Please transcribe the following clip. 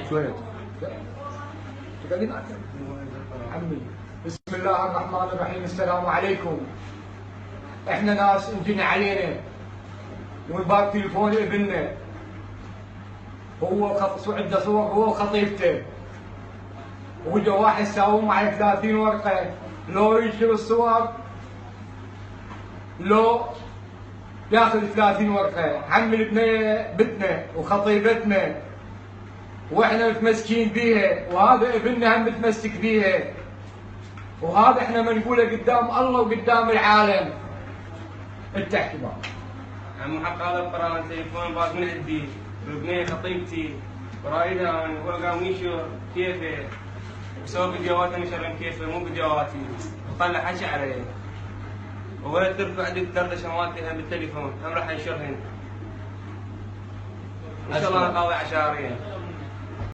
شوية عمي. بسم الله الرحمن الرحيم. السلام عليكم. احنا ناس انجن علينا ونباق تليفون ابننا، هو عنده صور هو وخطيبته، وجا واحد ساوم على 30 ورقه، لو ينشر الصور لو ياخذ 30 ورقه، حمل بنتنا وخطيبتنا واحنا متمسكين بيها، وهذا ابننا هم متمسك بيها، وهذا احنا منقوله قدام الله وقدام العالم. انت احكي معه. عم حق هذا القران تليفون باق من عندي، وابني خطيبتي ورايدها هو قام ينشر كيفه وسوى فيديوهات نشر كيفه مو فيديوهاتي، وطلع حكي علي، ولا ترفع عندك دردشه مالتها بالتليفون، هم راح ينشرهن. ان شاء الله نقاضي عشاريه.